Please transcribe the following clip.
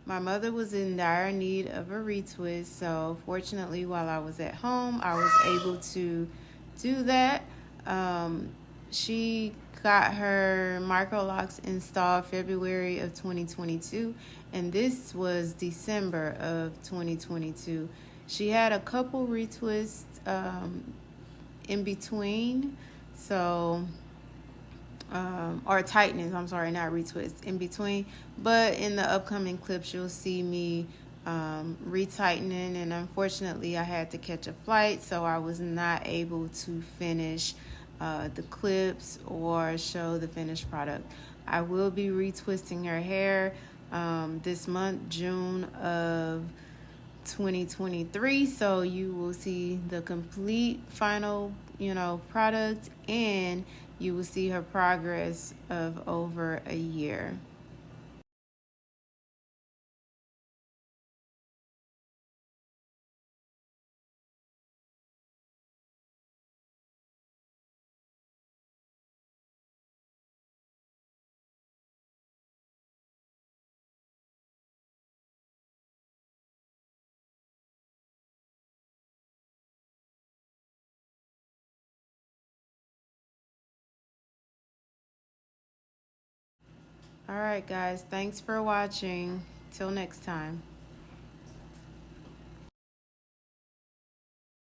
My mother was in dire need of a retwist, so fortunately, while I was at home, I was able to do that. Um, she got her microlocs installed February of 2022, and this was December of 2022. She had a couple retwists in between, so or tightenings, I'm sorry, not retwists, in between. But in the upcoming clips, you'll see me retightening, and unfortunately, I had to catch a flight, so I was not able to finish the clips or show the finished product. I will be retwisting her hair this month, June of 2023, so you will see the complete final product, and you will see her progress of over a year. All right, guys, thanks for watching. Till next time.